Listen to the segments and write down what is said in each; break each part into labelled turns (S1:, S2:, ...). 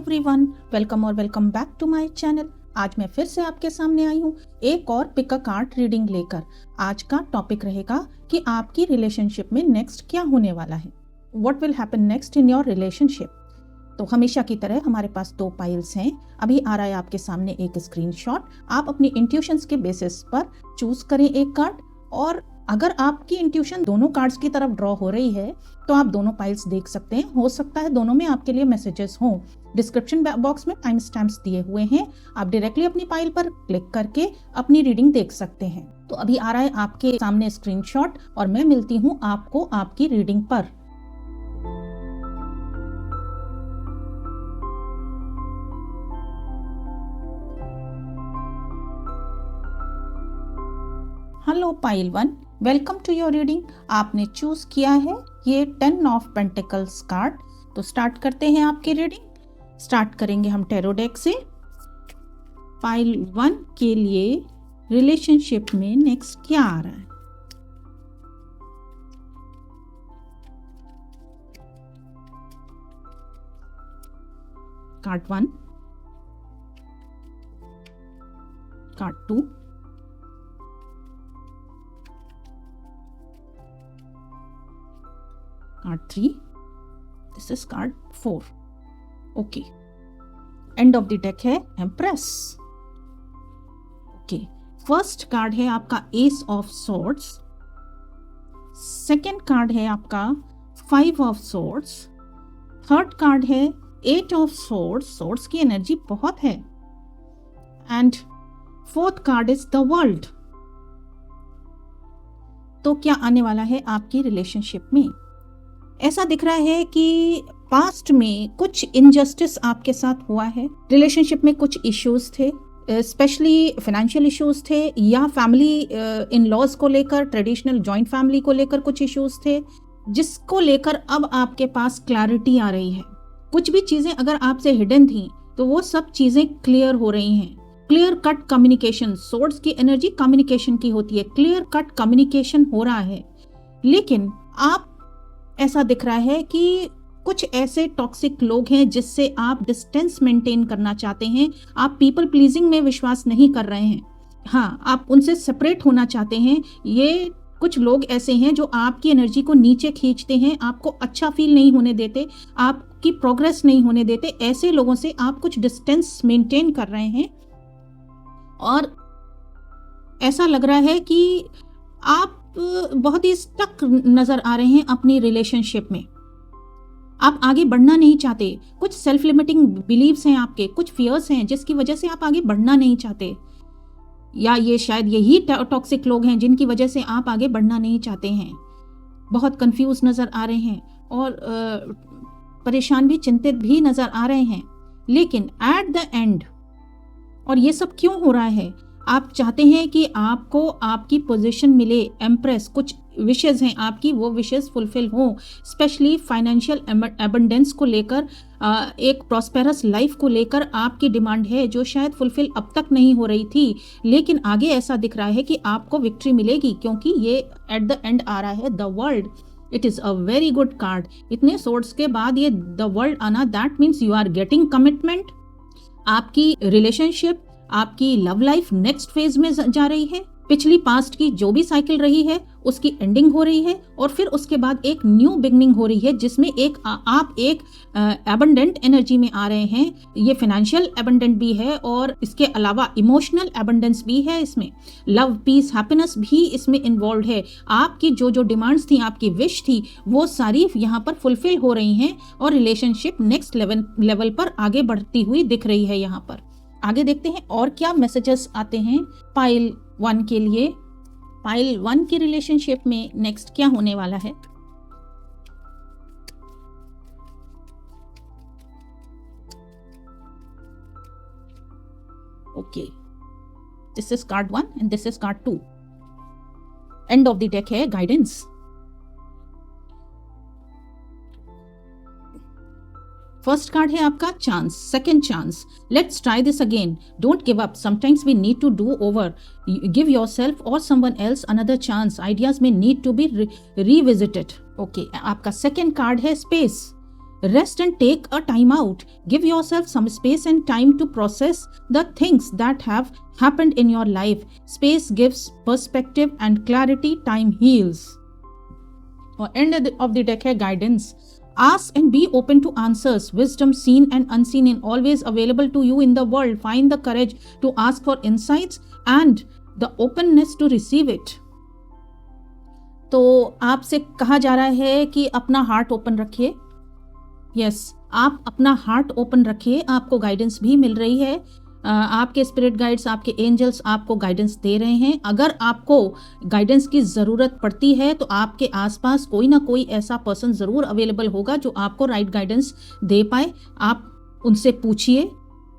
S1: Everyone, welcome और welcome back to my channel. आज मैं फिर से आपके सामने आई हूँ एक और पिक अ कार्ड रीडिंग लेकर। आज का टॉपिक रहेगा कि आपकी रिलेशनशिप में नेक्स्ट क्या होने वाला है, what will happen next in your relationship. तो हमेशा की तरह हमारे पास 2 पाइल्स हैं। अभी आ रहा है आपके सामने एक स्क्रीनशॉट। आप अपनी इंट्यूशंस के बेसिस पर चूज करें एक कार्ड, और अगर आपकी इंट्यूशन दोनों कार्ड्स की तरफ ड्रॉ हो रही है तो आप दोनों पाइल्स देख सकते हैं। हो सकता है दोनों में आपके लिए मैसेजेस हों। डिस्क्रिप्शन बॉक्स में टाइम स्टैम्प्स दिए हुए हैं, आप डायरेक्टली अपनी पाइल पर क्लिक करके अपनी रीडिंग देख सकते हैं। तो अभी आ रहा है आपके सामने स्क्रीनशॉट और मैं मिलती हूँ आपको आपकी रीडिंग पर। Hello pile 1, welcome to your reading. आपने चूज किया है ये 10 ऑफ पेंटिकल्स कार्ड। तो स्टार्ट करते हैं आपकी रीडिंग। स्टार्ट करेंगे हम टैरो डेक से। पाइल 1 के लिए रिलेशनशिप में नेक्स्ट क्या आ रहा है। Card 1, card 2, card 3, this is card 4। Okay, and of the deck है एम्प्रेस। ओके, फर्स्ट कार्ड है आपका S of swords, second card है आपका 5 ऑफ सॉर्ड्स, थर्ड कार्ड है 8 ऑफ सॉर्ड्स, सॉर्ड्स की एनर्जी बहुत है, and fourth card is the world. तो क्या आने वाला है आपकी रिलेशनशिप में? ऐसा दिख रहा है कि पास्ट में कुछ इनजस्टिस आपके साथ हुआ है। रिलेशनशिप में कुछ इश्यूज थे, स्पेशली फाइनेंशियल इश्यूज थे, या फैमिली इन लॉज को लेकर, ट्रेडिशनल जॉइंट फैमिली को लेकर कुछ इश्यूज थे, जिसको लेकर अब आपके पास क्लैरिटी आ रही है। कुछ भी चीजें अगर आपसे हिडन थी तो वो सब चीजें क्लियर हो रही हैं। क्लियर कट कम्युनिकेशन, सोर्स की एनर्जी कम्युनिकेशन की होती है। क्लियर कट कम्युनिकेशन हो रहा है, लेकिन आप ऐसा दिख रहा है कि कुछ ऐसे टॉक्सिक लोग हैं जिससे आप डिस्टेंस मेंटेन करना चाहते हैं। आप पीपल प्लीजिंग में विश्वास नहीं कर रहे हैं। हाँ, आप उनसे सेपरेट होना चाहते हैं। ये कुछ लोग ऐसे हैं जो आपकी एनर्जी को नीचे खींचते हैं, आपको अच्छा फील नहीं होने देते, आपकी प्रोग्रेस नहीं होने देते। ऐसे लोगों से आप कुछ डिस्टेंस मेंटेन कर रहे हैं, और ऐसा लग रहा है कि आप बहुत ही स्टक नजर आ रहे हैं अपनी रिलेशनशिप में। आप आगे बढ़ना नहीं चाहते। कुछ सेल्फ लिमिटिंग बिलीव्स हैं आपके, कुछ फियर्स हैं जिसकी वजह से आप आगे बढ़ना नहीं चाहते, या ये शायद यही टॉक्सिक लोग हैं जिनकी वजह से आप आगे बढ़ना नहीं चाहते हैं। बहुत कंफ्यूज नजर आ रहे हैं और परेशान भी, चिंतित भी नजर आ रहे हैं। लेकिन एट द एंड, और ये सब क्यों हो रहा है? आप चाहते हैं कि आपको आपकी पोजीशन मिले, एम्प्रेस। कुछ विशेस हैं आपकी, वो विशेस फुलफिल हो, स्पेशली फाइनेंशियल एबंडेंस को लेकर, एक प्रॉस्पेरस लाइफ को लेकर आपकी डिमांड है जो शायद फुलफिल अब तक नहीं हो रही थी। लेकिन आगे ऐसा दिख रहा है कि आपको विक्ट्री मिलेगी, क्योंकि ये एट द एंड आ रहा है the world. It is a very good card. इतने सोर्ट्स के बाद ये द वर्ल्ड आना, that means you are getting commitment. आपकी रिलेशनशिप, आपकी लव लाइफ नेक्स्ट फेज में जा रही है। पिछली पास्ट की जो भी साइकिल रही है उसकी एंडिंग हो रही है, और फिर उसके बाद एक न्यू बिगनिंग हो रही है, जिसमें आप एक एबंडेंट एनर्जी में आ रहे हैं। ये फाइनेंशियल एबंडेंट भी है, और इसके अलावा इमोशनल एबंडेंस भी है इसमें। लव, पीस, हैप्पीनेस भी इसमें इन्वॉल्व है। आपकी जो जो डिमांड्स थी, आपकी विश थी, वो सारी यहाँ पर फुलफिल हो रही हैं, और रिलेशनशिप नेक्स्ट लेवल पर आगे बढ़ती हुई दिख रही है। यहाँ पर आगे देखते हैं और क्या मैसेजेस आते हैं पाइल 1 के लिए। पाइल 1 की रिलेशनशिप में नेक्स्ट क्या होने वाला है। Okay, this is card 1 and this is card 2। End of the deck है गाइडेंस। फर्स्ट कार्ड है आपका chance, second chance. Let's try this again, don't give up, sometimes we need to do over, give yourself और someone else another chance, ideas may need to be revisited. Okay, आपका second card है space. Rest and take a time out. Give yourself some space and time to process the things that have happened in your life. Space gives perspective and clarity. Time heals. और end of the deck है guidance. Ask and be open to answers. Wisdom seen and unseen and always available to you in the world. Find the courage to ask for insights and the openness to receive it. तो आपसे कहा जा रहा है कि अपना heart open रखिए. Yes, आप अपना हार्ट ओपन रखिए. आपको गाइडेंस भी मिल रही है. आपके स्पिरिट गाइड्स, आपके एंजल्स आपको गाइडेंस दे रहे हैं. अगर आपको गाइडेंस की ज़रूरत पड़ती है तो आपके आसपास कोई ना कोई ऐसा पर्सन ज़रूर अवेलेबल होगा जो आपको राइट गाइडेंस दे पाए. आप उनसे पूछिए.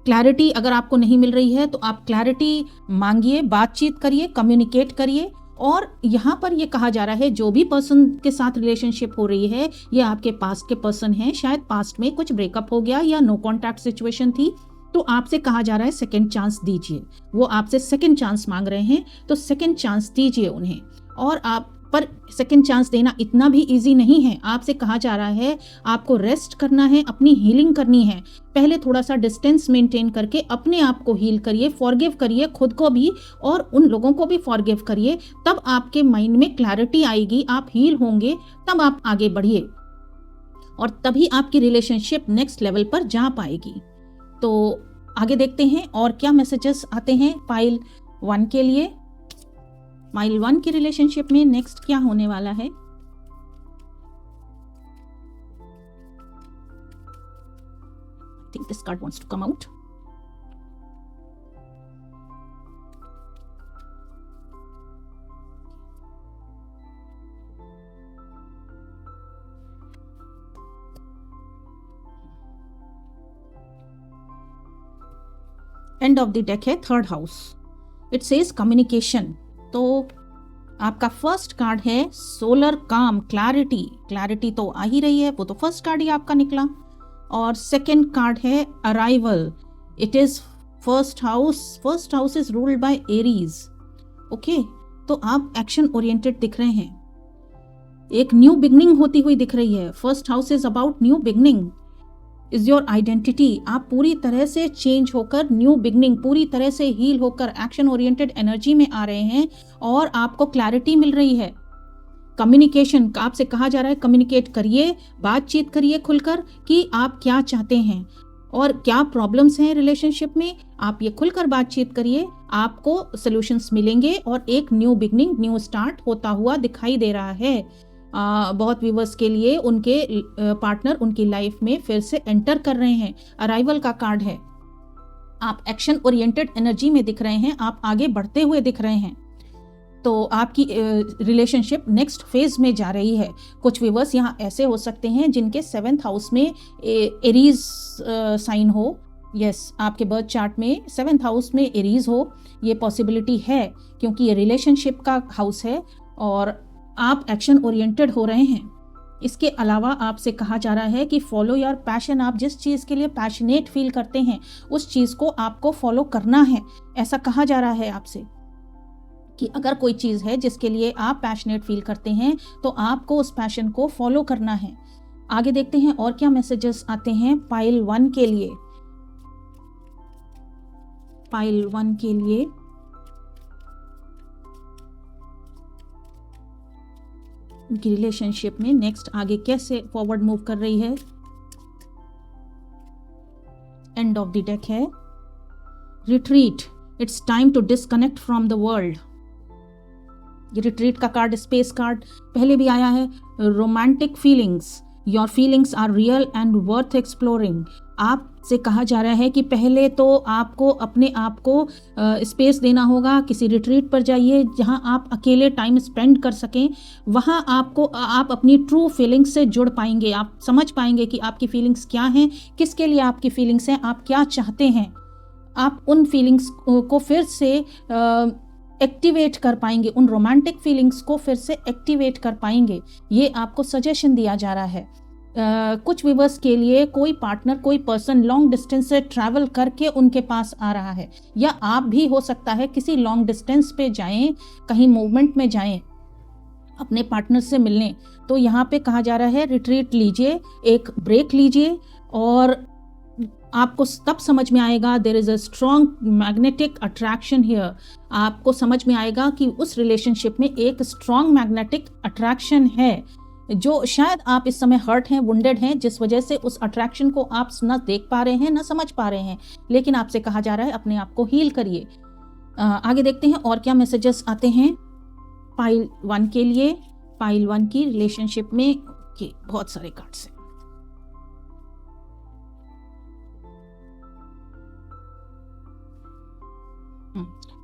S1: क्लैरिटी अगर आपको नहीं मिल रही है तो आप क्लैरिटी मांगिए, बातचीत करिए, कम्युनिकेट करिए. और यहाँ पर ये कहा जा रहा है जो भी पर्सन के साथ रिलेशनशिप हो रही है ये आपके पास्ट के पर्सन हैं. शायद पास्ट में कुछ ब्रेकअप हो गया या नो कॉन्टैक्ट सिचुएशन थी, तो आपसे कहा जा रहा है सेकंड चांस दीजिए. वो आपसे सेकंड चांस मांग रहे हैं तो सेकंड चांस दीजिए उन्हें. और आप पर सेकंड चांस देना इतना भी इजी नहीं है. आपसे कहा जा रहा है आपको रेस्ट करना है, अपनी हीलिंग करनी है. पहले थोड़ा सा डिस्टेंस मेंटेन करके अपने आप को हील करिए, फॉरगिव करिए खुद को भी और उन लोगों को भी फॉरगिव करिए. तब आपके माइंड में क्लैरिटी आएगी, आप हील होंगे, तब आप आगे बढ़िए और तभी आपकी रिलेशनशिप नेक्स्ट लेवल पर जा पाएगी. तो आगे देखते हैं और क्या मैसेजेस आते हैं पाइल 1 के लिए. पाइल 1 की रिलेशनशिप में नेक्स्ट क्या होने वाला है. I think this card wants to come out. End of the deck है third house. It says communication. तो आपका फर्स्ट कार्ड है सोलर काम, क्लैरिटी. क्लैरिटी तो आ ही रही है, वो तो फर्स्ट कार्ड ही आपका निकला. और सेकंड कार्ड है arrival. It is first house. First house is ruled by Aries. Okay, तो आप एक्शन ओरिएंटेड दिख रहे हैं. एक न्यू बिगनिंग होती हुई दिख रही है. First house is about new beginning. Is your identity. आप पूरी तरह से चेंज होकर, न्यू बिगनिंग, पूरी तरह से हील होकर एक्शन ओरिएंटेड एनर्जी में आ रहे हैं और आपको क्लैरिटी मिल रही है. कम्युनिकेशन, आपसे कहा जा रहा है कम्युनिकेट करिए, बातचीत करिए खुलकर कि आप क्या चाहते हैं और क्या प्रॉब्लम्स हैं रिलेशनशिप में. आप ये खुलकर बातचीत करिए, आपको सॉल्यूशंस मिलेंगे और एक न्यू बिगनिंग, न्यू स्टार्ट होता हुआ दिखाई दे रहा है. बहुत व्यूवर्स के लिए उनके पार्टनर उनकी लाइफ में फिर से एंटर कर रहे हैं. अराइवल का कार्ड है. आप एक्शन ओरिएंटेड एनर्जी में दिख रहे हैं, आप आगे बढ़ते हुए दिख रहे हैं. तो आपकी रिलेशनशिप नेक्स्ट फेज में जा रही है. कुछ व्यूवर्स यहाँ ऐसे हो सकते हैं जिनके 7th हाउस में एरीज साइन हो. यस, आपके बर्थ चार्ट में 7th हाउस में एरीज हो, ये पॉसिबिलिटी है क्योंकि ये रिलेशनशिप का हाउस है और आप एक्शन ओरिएंटेड हो रहे हैं. इसके अलावा आपसे कहा जा रहा है कि फॉलो योर पैशन. आप जिस चीज़ के लिए पैशनेट फील करते हैं उस चीज़ को आपको फॉलो करना है. ऐसा कहा जा रहा है आपसे कि अगर कोई चीज़ है जिसके लिए आप पैशनेट फील करते हैं तो आपको उस पैशन को फॉलो करना है. आगे देखते हैं और क्या मैसेजेस आते हैं पाइल 1 के लिए. पाइल 1 के लिए उनकी रिलेशनशिप में नेक्स्ट आगे कैसे फॉरवर्ड मूव कर रही है. एंड ऑफ द डेक है retreat. It's time to disconnect from the world. ये रिट्रीट का कार्ड स्पेस कार्ड पहले भी आया है. Romantic feelings. Your feelings are real and worth exploring. आपसे कहा जा रहा है कि पहले तो आपको अपने आप को स्पेस देना होगा. किसी रिट्रीट पर जाइए जहां आप अकेले टाइम स्पेंड कर सकें. वहां आप अपनी ट्रू फीलिंग्स से जुड़ पाएंगे. आप समझ पाएंगे कि आपकी फीलिंग्स क्या हैं, किसके लिए आपकी फीलिंग्स हैं, आप क्या चाहते हैं. आप उन फीलिंग्स को फिर से एक्टिवेट कर पाएंगे, उन रोमांटिक फीलिंग्स को फिर से एक्टिवेट कर पाएंगे. ये आपको सजेशन दिया जा रहा है. कुछ व्यूवर्स के लिए कोई पार्टनर, कोई पर्सन लॉन्ग डिस्टेंस से ट्रैवल करके उनके पास आ रहा है, या आप भी हो सकता है किसी लॉन्ग डिस्टेंस पे जाएं, कहीं मूवमेंट में जाएं अपने पार्टनर से मिलने, तो यहाँ पे कहा जा रहा है रिट्रीट लीजिए, एक ब्रेक लीजिए और आपको तब समझ में आएगा there is a strong magnetic attraction here. आपको समझ में आएगा कि उस रिलेशनशिप में एक स्ट्रॉन्ग मैग्नेटिक अट्रैक्शन है, जो शायद आप इस समय हर्ट हैं, वुंडेड हैं, जिस वजह से उस अट्रैक्शन को आप ना देख पा रहे हैं, ना समझ पा रहे हैं। लेकिन आपसे कहा जा रहा है अपने आप को हील करिए। आगे देखते हैं और क्या मैसेजेस आते हैं पाइल 1 के लिए। पाइल 1 की रिलेशनशिप में बहुत सारे कार्ड्स हैं।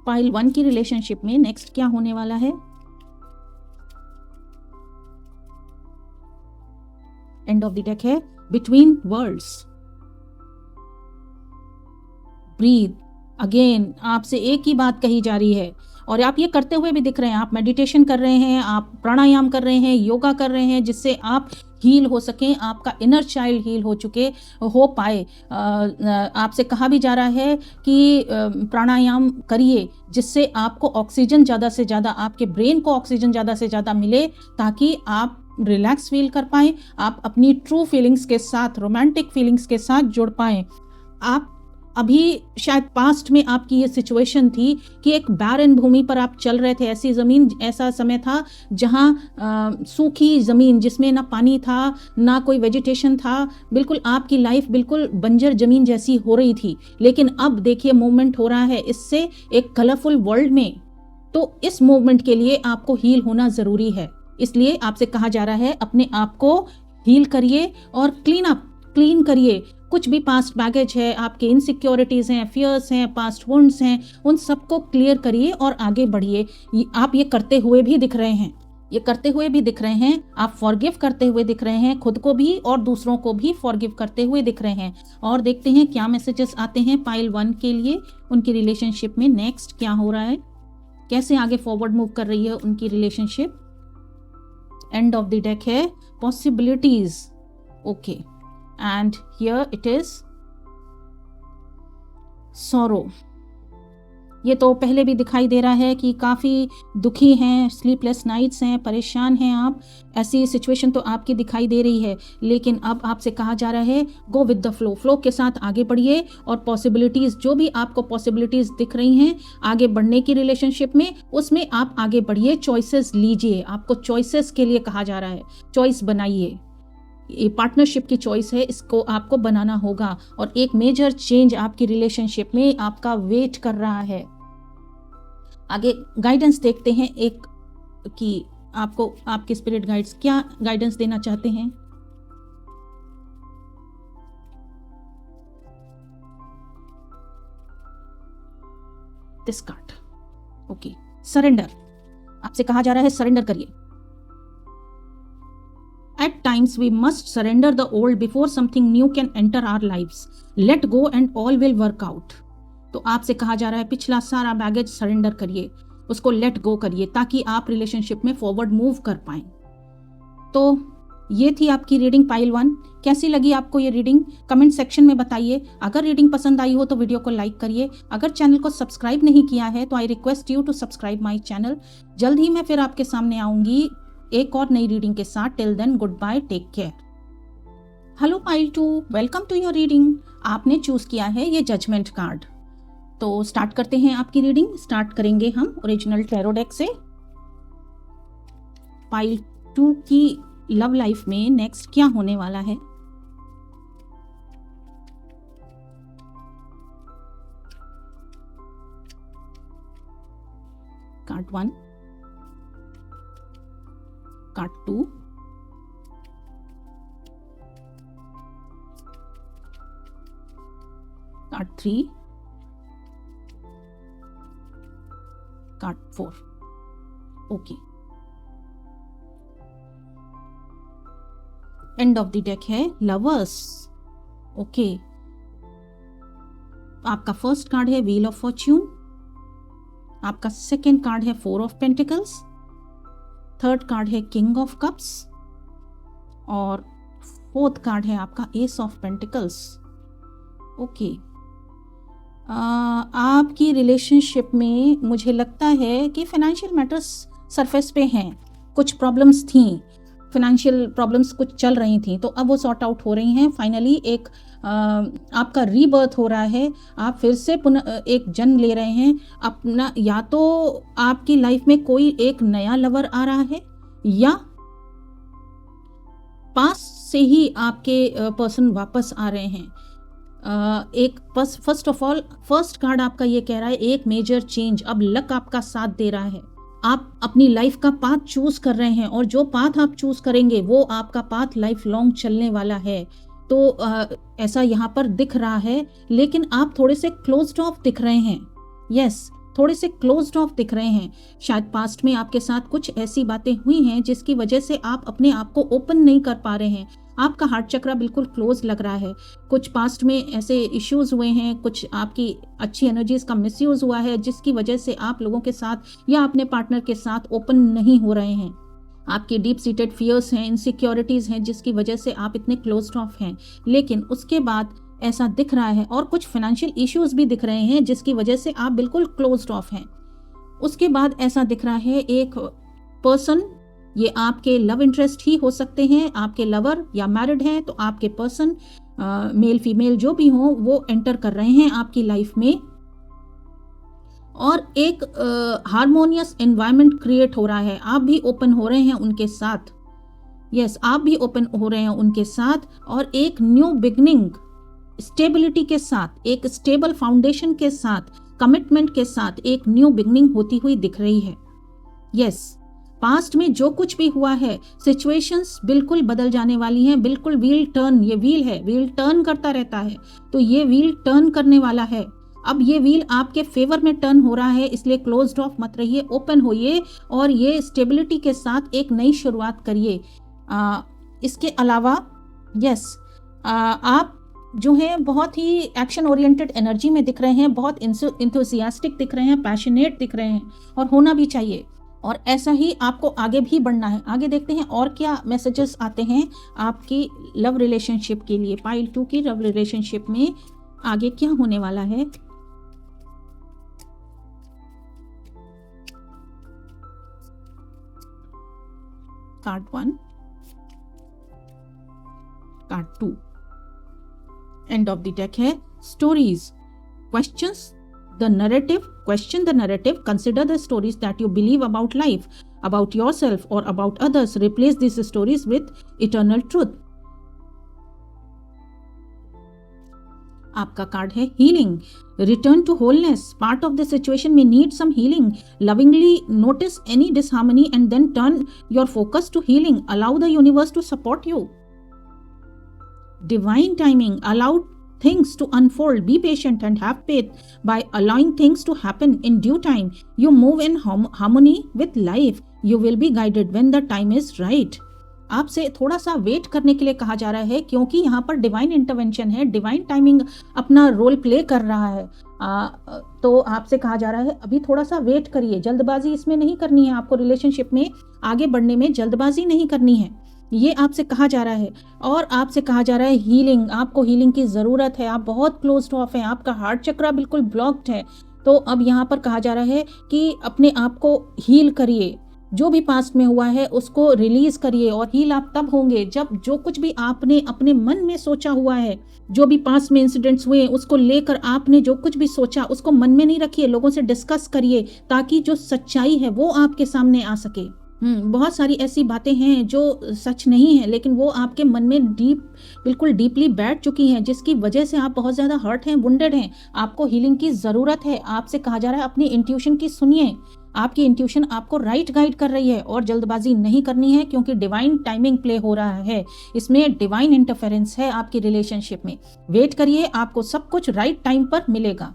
S1: पाइल 1 की रिलेशनशिप में नेक्स्ट क्या होने वाला है? एंड ऑफ द डेक है बिटवीन वर्ल्ड्स। ब्रीथ अगेन, आपसे एक ही बात कही जा रही है और आप ये करते हुए भी दिख रहे हैं। आप मेडिटेशन कर रहे हैं, आप प्राणायाम कर रहे हैं, योगा कर रहे हैं, जिससे आप हील हो सकें, आपका इनर चाइल्ड हील हो पाए। आपसे कहा भी जा रहा है कि प्राणायाम करिए, जिससे आपको ऑक्सीजन ज़्यादा से ज़्यादा, आपके ब्रेन को ऑक्सीजन ज़्यादा से ज़्यादा मिले, ताकि आप रिलैक्स फील कर पाएँ, आप अपनी ट्रू फीलिंग्स के साथ, रोमांटिक फीलिंग्स के साथ जुड़ पाएँ। आप अभी शायद पास्ट में आपकी ये सिचुएशन थी कि एक बैरन भूमि पर आप चल रहे थे, ऐसी ज़मीन, ऐसा समय था जहाँ सूखी ज़मीन, जिसमें ना पानी था ना कोई वेजिटेशन था, बिल्कुल आपकी लाइफ बिल्कुल बंजर ज़मीन जैसी हो रही थी। लेकिन अब देखिए मूवमेंट हो रहा है इससे एक कलरफुल वर्ल्ड में। तो इस मूवमेंट के लिए आपको हील होना ज़रूरी है, इसलिए आपसे कहा जा रहा है अपने आप को हील करिए और क्लीन करिए। कुछ भी पास्ट बैगेज है, आपके इनसिक्योरिटीज़ हैं, फियर्स हैं, पास्ट वुंड्स हैं, उन सबको क्लियर करिए और आगे बढ़िए। आप ये करते हुए भी दिख रहे हैं, आप फॉरगिव करते हुए दिख रहे हैं, खुद को भी और दूसरों को भी फॉरगिव करते हुए दिख रहे हैं। और देखते हैं क्या मैसेजेस आते हैं पाइल 1 के लिए, उनकी रिलेशनशिप में नेक्स्ट क्या हो रहा है, कैसे आगे फॉरवर्ड मूव कर रही है उनकी relationship. And of the deck है possibilities. Okay, and here it is sorrow। ये तो पहले भी दिखाई दे रहा है कि काफ़ी दुखी हैं, स्लीपलेस नाइट्स हैं, परेशान हैं आप, ऐसी सिचुएशन तो आपकी दिखाई दे रही है। लेकिन अब आपसे कहा जा रहा है गो विद द फ्लो के साथ आगे बढ़िए और पॉसिबिलिटीज़, जो भी आपको पॉसिबिलिटीज़ दिख रही हैं आगे बढ़ने की रिलेशनशिप में, उसमें आप आगे बढ़िए, चॉइसेस लीजिए। आपको चॉइसेस के लिए कहा जा रहा है, चॉइस बनाइए। ये पार्टनरशिप की चॉइस है, इसको आपको बनाना होगा और एक मेजर चेंज आपकी रिलेशनशिप में आपका वेट कर रहा है। आगे गाइडेंस देखते हैं एक कि आपको आपके स्पिरिट गाइड्स क्या गाइडेंस देना चाहते हैं। This card, okay, surrender. आपसे कहा जा रहा है सरेंडर करिए। At times we must surrender the old before something new can enter our lives. Let go and all will work out. तो आपसे कहा जा रहा है पिछला सारा बैगेज सरेंडर करिए, उसको लेट गो करिए, ताकि आप रिलेशनशिप में फॉरवर्ड मूव कर पाएं। तो ये थी आपकी रीडिंग पाइल 1। कैसी लगी आपको ये रीडिंग कमेंट सेक्शन में बताइए। अगर रीडिंग पसंद आई हो तो वीडियो को लाइक करिए। अगर चैनल को सब्सक्राइब नहीं किया है तो I request you to subscribe my channel. जल्द ही मैं फिर आपके सामने आऊंगी एक और नई रीडिंग के साथ। Till then good bye, take care. Hello pile 2, welcome to your reading. आपने चूज किया है ये जजमेंट कार्ड, तो स्टार्ट करते हैं आपकी रीडिंग। स्टार्ट करेंगे हम ओरिजिनल टैरो डेक से। पाइल 2 की लव लाइफ में नेक्स्ट क्या होने वाला है। Card 1, card 2, card 3, card 4। Okay, and of the deck है लवर्स। ओके, आपका फर्स्ट कार्ड है व्हील ऑफ फॉर्च्यून, आपका सेकेंड कार्ड है 4 ऑफ पेंटिकल्स, थर्ड कार्ड है किंग ऑफ कप्स और फोर्थ कार्ड है आपका एस ऑफ पेंटिकल्स। ओके, आपकी रिलेशनशिप में मुझे लगता है कि फाइनेंशियल मैटर्स सरफेस पे हैं, कुछ प्रॉब्लम्स थी, फाइनेंशियल प्रॉब्लम्स कुछ चल रही थी, तो अब वो सॉर्ट आउट हो रही हैं। फाइनली एक आपका रीबर्थ हो रहा है, आप फिर से पुनः एक जन्म ले रहे हैं अपना। या तो आपकी लाइफ में कोई एक नया लवर आ रहा है, या पास से ही आपके पर्सन वापस आ रहे हैं। एक first of all, first card आपका ये कह रहा है एक मेजर चेंज, अब लक आपका साथ दे रहा है। आप अपनी लाइफ का पाथ चूज कर रहे हैं, और जो पाथ आप चूज करेंगे वो आपका पाथ लाइफ लॉन्ग चलने वाला है। तो ऐसा यहाँ पर दिख रहा है, लेकिन आप थोड़े से क्लोज्ड ऑफ दिख रहे हैं। यस, थोड़े से क्लोज्ड ऑफ दिख रहे हैं। शायद पास्ट में आपके साथ कुछ ऐसी बातें हुई हैं जिसकी वजह से आप अपने आप को ओपन नहीं कर पा रहे हैं। आपका हार्ट चक्रा बिल्कुल क्लोज लग रहा है। कुछ पास्ट में ऐसे इश्यूज हुए हैं, कुछ आपकी अच्छी एनर्जीज का मिसयूज हुआ है, जिसकी वजह से आप लोगों के साथ या अपने पार्टनर के साथ ओपन नहीं हो रहे हैं। आपके डीप सीटेड फियर्स हैं, इनसिक्योरिटीज हैं, जिसकी वजह से आप इतने क्लोज्ड ऑफ हैं। लेकिन उसके बाद ऐसा दिख रहा है, और कुछ फाइनेंशियल इश्यूज भी दिख रहे हैं जिसकी वजह से आप बिल्कुल क्लोज्ड ऑफ हैं। उसके बाद ऐसा दिख रहा है एक पर्सन, ये आपके लव इंटरेस्ट ही हो सकते हैं, आपके लवर या मैरिड हैं तो आपके पर्सन, मेल फीमेल जो भी हो, वो एंटर कर रहे हैं आपकी लाइफ में, और एक हार्मोनियस एनवायरनमेंट क्रिएट हो रहा है। आप भी ओपन हो रहे हैं उनके साथ। यस, आप भी ओपन हो रहे हैं उनके साथ, और एक न्यू बिगनिंग स्टेबिलिटी के साथ, एक स्टेबल फाउंडेशन के साथ, कमिटमेंट के साथ एक न्यू बिगनिंग होती हुई दिख रही है। यस, पास्ट में जो कुछ भी हुआ है, सिचुएशंस बिल्कुल बदल जाने वाली हैं। बिल्कुल व्हील टर्न, ये व्हील है, व्हील टर्न करता रहता है, तो ये व्हील टर्न करने वाला है। अब ये व्हील आपके फेवर में टर्न हो रहा है, इसलिए क्लोज्ड ऑफ मत रहिए, ओपन होइए, और ये स्टेबिलिटी के साथ एक नई शुरुआत करिए। इसके अलावा यस, आप जो है बहुत ही एक्शन ओरिएंटेड एनर्जी में दिख रहे हैं, बहुत इंथुसियास्टिक दिख रहे हैं, पैशनेट दिख रहे हैं, और होना भी चाहिए। और ऐसा ही आपको आगे भी बढ़ना है। आगे देखते हैं और क्या मैसेजेस आते हैं आपकी लव रिलेशनशिप के लिए। पाइल 2 की लव रिलेशनशिप में आगे क्या होने वाला है। Card 1, card 2, end of the deck है stories, questions the narrative, question the narrative, consider the stories that you believe about life, about yourself or about others, replace these stories with eternal truth. आपका card है healing, return to wholeness, part of the situation may need some healing, lovingly notice any disharmony and then turn your focus to healing, allow the universe to support you, divine timing, allow things to unfold, be patient and have faith. By allowing things to happen in due time, you move in harmony with life. You will be guided when the time is right. आपसे थोड़ा सा wait करने के लिए कहा जा रहा है, क्योंकि यहाँ पर डिवाइन इंटरवेंशन है, डिवाइन टाइमिंग अपना रोल प्ले कर रहा है। तो आपसे कहा जा रहा है अभी थोड़ा सा वेट करिए, जल्दबाजी इसमें नहीं करनी है, आपको रिलेशनशिप में आगे बढ़ने में जल्दबाजी नहीं करनी है, ये आपसे कहा जा रहा है। और आपसे कहा जा रहा है हीलिंग, आपको हीलिंग की ज़रूरत है, आप बहुत क्लोज्ड ऑफ हैं, आपका हार्ट चक्रा बिल्कुल ब्लॉक्ड है। तो अब यहाँ पर कहा जा रहा है कि अपने आप को हील करिए, जो भी पास्ट में हुआ है उसको रिलीज करिए। और हील आप तब होंगे जब जो कुछ भी आपने अपने मन में सोचा हुआ है, जो भी पास्ट में इंसिडेंट्स हुए उसको लेकर आपने जो कुछ भी सोचा उसको मन में नहीं रखिए, लोगों से डिस्कस करिए, ताकि जो सच्चाई है वो आपके सामने आ सके। बहुत सारी ऐसी बातें हैं जो सच नहीं है, लेकिन वो आपके मन में बिल्कुल डीपली बैठ चुकी हैं, जिसकी वजह से आप बहुत ज़्यादा हर्ट हैं, वुंडेड हैं। आपको हीलिंग की ज़रूरत है। आपसे कहा जा रहा है अपनी इंट्यूशन की सुनिए, आपकी इंट्यूशन आपको राइट गाइड कर रही है, और जल्दबाजी नहीं करनी है, क्योंकि डिवाइन टाइमिंग प्ले हो रहा है, इसमें डिवाइन इंटरफेरेंस है आपकी रिलेशनशिप में। वेट करिए, आपको सब कुछ राइट टाइम पर मिलेगा।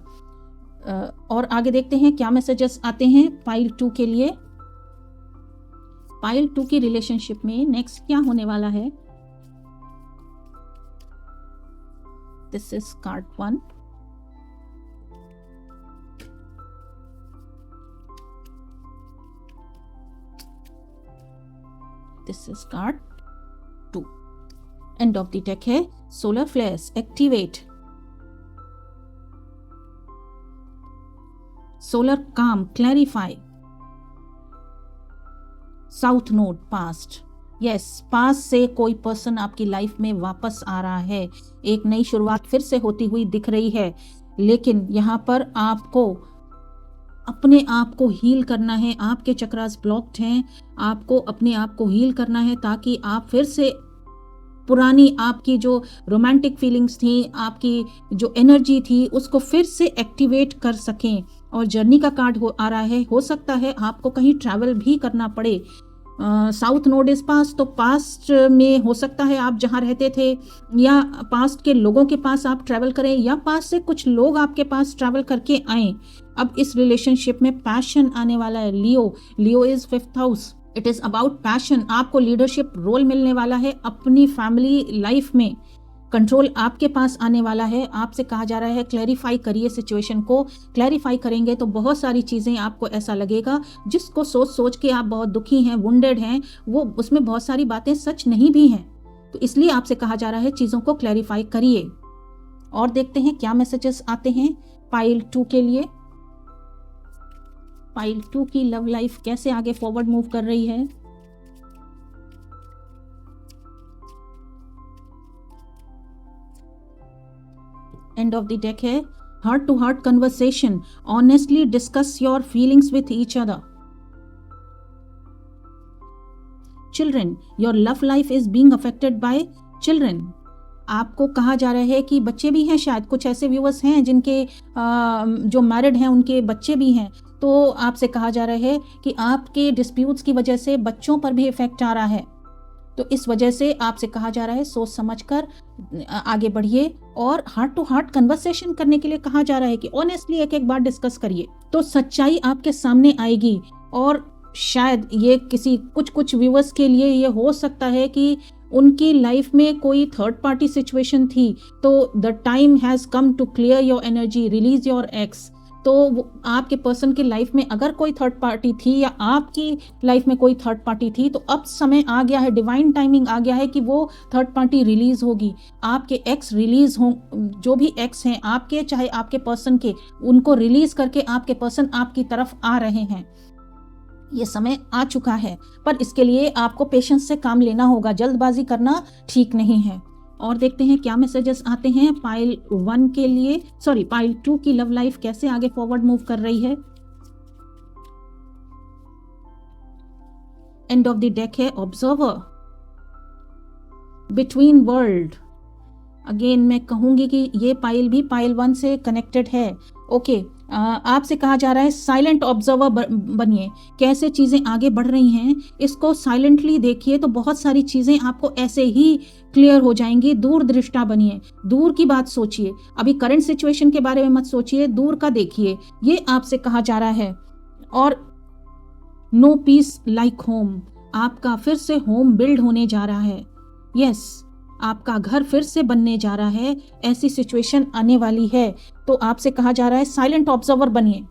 S1: और आगे देखते हैं क्या मैसेजेस आते हैं पाइल 2 के लिए। पाइल 2 की रिलेशनशिप में नेक्स्ट क्या होने वाला है। This is card 1, this is card 2, end of the deck है सोलर फ्लेयर्स एक्टिवेट, सोलर काम clarify, south node past, yes, past से कोई पर्सन आपकी लाइफ में वापस आ रहा है, एक नई शुरुआत फिर से होती हुई दिख रही है। लेकिन यहाँ पर आपको अपने आप को हील करना है, आपके चक्रास ब्लॉक्ड हैं, आपको अपने आप को हील करना है ताकि आप फिर से पुरानी आपकी जो रोमांटिक फीलिंग्स थी, आपकी जो एनर्जी थी, उसको फिर से एक्टिवेट कर सकें। और जर्नी का कार्ड आ रहा है, हो सकता है आपको कहीं ट्रैवल भी करना पड़े। साउथ नोड इज पास्ट, तो पास्ट में हो सकता है आप जहाँ रहते थे या पास्ट के लोगों के पास आप ट्रैवल करें, या पास्ट से कुछ लोग आपके पास ट्रैवल करके आए। अब इस रिलेशनशिप में पैशन आने वाला है। Leo is 5th house, it is about passion. आपको लीडरशिप रोल मिलने वाला है अपनी फैमिली लाइफ में, कंट्रोल आपके पास आने वाला है। आपसे कहा जा रहा है क्लैरिफाई करिए सिचुएशन को। क्लैरिफाई करेंगे तो बहुत सारी चीज़ें आपको ऐसा लगेगा जिसको सोच सोच के आप बहुत दुखी हैं, वुंडेड हैं, वो उसमें बहुत सारी बातें सच नहीं भी हैं। तो इसलिए आपसे कहा जा रहा है चीज़ों को क्लैरिफाई करिए। और देखते हैं क्या मैसेजेस आते हैं पाइल 2 के लिए। पाइल 2 की लव लाइफ कैसे आगे फॉरवर्ड मूव कर रही है। एंड ऑफ द डेक है heart to heart conversation, honestly discuss your feelings with each other. Children, your love life is being affected by children. आपको कहा जा रहा है कि बच्चे भी हैं, शायद कुछ ऐसे व्यूअर्स हैं जिनके जो मैरिड हैं उनके बच्चे भी हैं। तो आपसे कहा जा रहा है कि आपके डिस्प्यूट्स की वजह से बच्चों पर भी इफेक्ट आ रहा है। तो इस वजह से आपसे कहा जा रहा है सोच समझकर आगे बढ़िए। और हार्ट टू हार्ट कन्वर्सेशन करने के लिए कहा जा रहा है कि ऑनेस्टली एक एक बार डिस्कस करिए, तो सच्चाई आपके सामने आएगी। और शायद ये किसी कुछ व्यूअर्स के लिए ये हो सकता है कि उनकी लाइफ में कोई थर्ड पार्टी सिचुएशन थी, तो the time has come to clear your energy, release your ex. तो आपके पर्सन की लाइफ में अगर कोई थर्ड पार्टी थी या आपकी लाइफ में कोई थर्ड पार्टी थी, तो अब समय आ गया है, डिवाइन टाइमिंग आ गया है कि वो थर्ड पार्टी रिलीज होगी। आपके एक्स रिलीज हों, जो भी एक्स हैं आपके, चाहे आपके पर्सन के, उनको रिलीज करके आपके पर्सन आपकी तरफ आ रहे हैं। ये समय आ चुका है, पर इसके लिए आपको पेशेंस से काम लेना होगा, जल्दबाजी करना ठीक नहीं है। और देखते हैं क्या मैसेजेस आते हैं पाइल 1 के लिए, सॉरी पाइल 2 की लव लाइफ कैसे आगे फॉरवर्ड मूव कर रही है। एंड ऑफ द डेक है ऑब्जर्वर, बिटवीन वर्ल्ड। अगेन मैं कहूंगी कि ये पाइल भी पाइल 1 से कनेक्टेड है। ओके, आपसे कहा जा रहा है साइलेंट ऑब्जर्वर बनिए, कैसे चीज़ें आगे बढ़ रही हैं इसको साइलेंटली देखिए, तो बहुत सारी चीज़ें आपको ऐसे ही क्लियर हो जाएंगी। दूर दृष्टा बनिए, दूर की बात सोचिए, अभी करंट सिचुएशन के बारे में मत सोचिए, दूर का देखिए, ये आपसे कहा जा रहा है। और नो पीस लाइक होम, आपका फिर से होम बिल्ड होने जा रहा है। यस, आपका घर फिर से बनने जा रहा है, ऐसी सिचुएशन आने वाली है। तो आपसे कहा जा रहा है साइलेंट ऑब्जर्वर बनिए।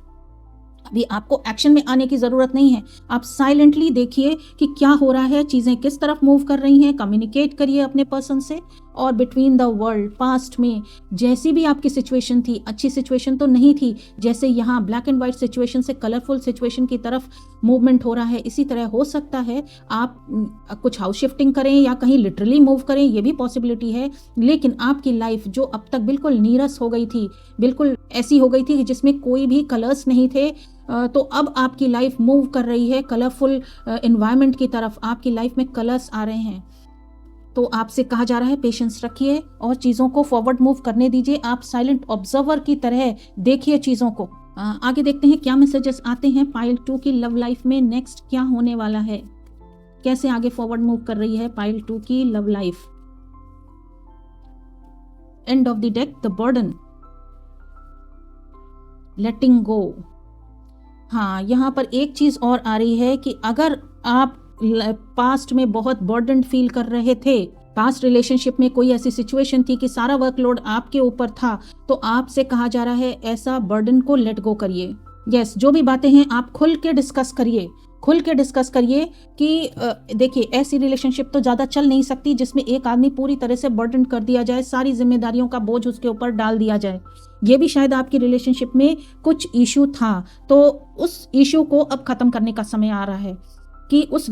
S1: अभी आपको एक्शन में आने की जरूरत नहीं है, आप साइलेंटली देखिए कि क्या हो रहा है, चीजें किस तरफ मूव कर रही हैं, कम्युनिकेट करिए अपने पर्सन से। और बिटवीन द वर्ल्ड, पास्ट में जैसी भी आपकी सिचुएशन थी, अच्छी सिचुएशन तो नहीं थी, जैसे यहाँ ब्लैक एंड व्हाइट सिचुएशन से कलरफुल सिचुएशन की तरफ मूवमेंट हो रहा है, इसी तरह हो सकता है आप कुछ हाउस शिफ्टिंग करें या कहीं लिटरली मूव करें, ये भी पॉसिबिलिटी है। लेकिन आपकी लाइफ जो अब तक बिल्कुल नीरस हो गई थी, बिल्कुल ऐसी हो गई थी कि जिसमें कोई भी कलर्स नहीं थे, तो अब आपकी लाइफ मूव कर रही है कलरफुल एनवायरनमेंट की तरफ, आपकी लाइफ में कलर्स आ रहे हैं। तो आपसे कहा जा रहा है पेशेंस रखिए और चीज़ों को फॉरवर्ड मूव करने दीजिए। आप साइलेंट ऑब्जर्वर की तरह देखिए चीज़ों को। आगे देखते हैं क्या मैसेजेस आते हैं पाइल 2 की लव लाइफ में, नेक्स्ट क्या होने वाला है, कैसे आगे फॉरवर्ड मूव कर रही है पाइल 2 की love life. And of the deck the burden, letting go. हाँ, यहाँ पर एक चीज और आ रही है कि अगर आप पास्ट में बहुत बर्डन फील कर रहे थे, पास्ट रिलेशनशिप में कोई ऐसी सिचुएशन थी कि सारा वर्कलोड आपके ऊपर था, तो आपसे कहा जा रहा है ऐसा बर्डन को लेट गो करिए। यस, जो भी बातें हैं आप खुल के डिस्कस करिए, खुल के डिस्कस करिए कि देखिए ऐसी रिलेशनशिप तो ज़्यादा चल नहीं सकती जिसमें एक आदमी पूरी तरह से बर्डन कर दिया जाए, सारी जिम्मेदारियों का बोझ उसके ऊपर डाल दिया जाए। ये भी शायद आपकी रिलेशनशिप में कुछ इशू था, तो उस इशू को अब ख़त्म करने का समय आ रहा है कि उस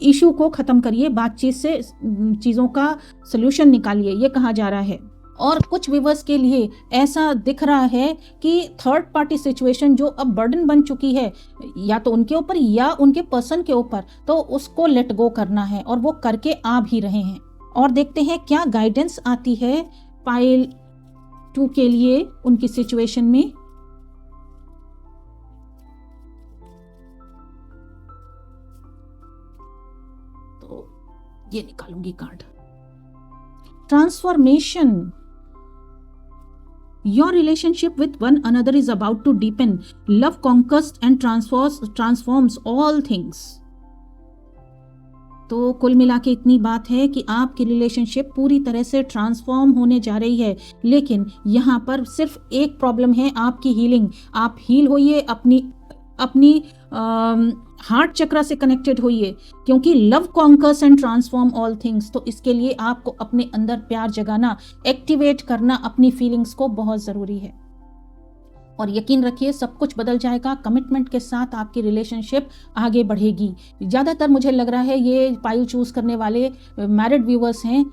S1: इशू को ख़त्म करिए, बातचीत से चीज़ों का सल्यूशन निकालिए, ये कहा जा रहा है। और कुछ व्यूअर्स के लिए ऐसा दिख रहा है कि थर्ड पार्टी सिचुएशन जो अब बर्डन बन चुकी है, या तो उनके ऊपर या उनके पर्सन के ऊपर, तो उसको लेट गो करना है और वो करके आ भी रहे हैं। और देखते हैं क्या गाइडेंस आती है पाइल 2 के लिए उनकी सिचुएशन में। तो ये निकालूंगी card. Transformation. Your relationship with one another is about to deepen. Love conquers and transforms all things. तो कुल मिला के इतनी बात है कि आपकी रिलेशनशिप पूरी तरह से ट्रांसफॉर्म होने जा रही है, लेकिन यहाँ पर सिर्फ एक प्रॉब्लम है, आपकी हीलिंग। आप हील होइए, अपनी हार्ट चक्रा से कनेक्टेड होइए, क्योंकि love conquers and transform all things. तो इसके लिए आपको अपने अंदर प्यार जगाना, एक्टिवेट करना अपनी फीलिंग्स को बहुत ज़रूरी है। और यकीन रखिए सब कुछ बदल जाएगा। कमिटमेंट के साथ आपकी रिलेशनशिप आगे बढ़ेगी। ज़्यादातर मुझे लग रहा है ये पाइल चूज़ करने वाले मैरिड व्यूअर्स हैं,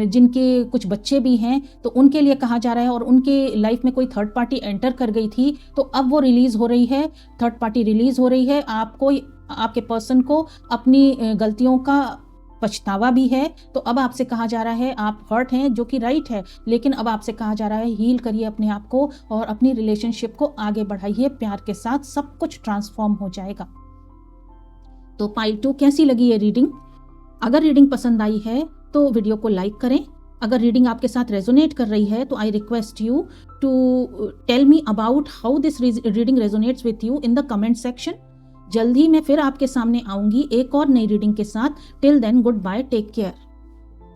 S1: जिनके कुछ बच्चे भी हैं, तो उनके लिए कहा जा रहा है। और उनके लाइफ में कोई थर्ड पार्टी एंटर कर गई थी, तो अब वो रिलीज़ हो रही है, थर्ड पार्टी रिलीज़ हो रही है। आपको, आपके पर्सन को अपनी गलतियों का पछतावा भी है। तो अब आपसे कहा जा रहा है, आप हर्ट हैं जो कि राइट है, लेकिन अब आपसे कहा जा रहा है हील करिए अपने आप को और अपनी रिलेशनशिप को आगे बढ़ाइए प्यार के साथ, सब कुछ ट्रांसफॉर्म हो जाएगा। तो पाइल 2 कैसी लगी ये रीडिंग? अगर रीडिंग पसंद आई है तो वीडियो को लाइक करें। अगर रीडिंग आपके साथ रेजोनेट कर रही है तो I request you to tell me about how this reading resonates with you in the comment section. जल्द ही मैं फिर आपके सामने आऊंगी एक और नई रीडिंग के साथ। Till then good bye, take care.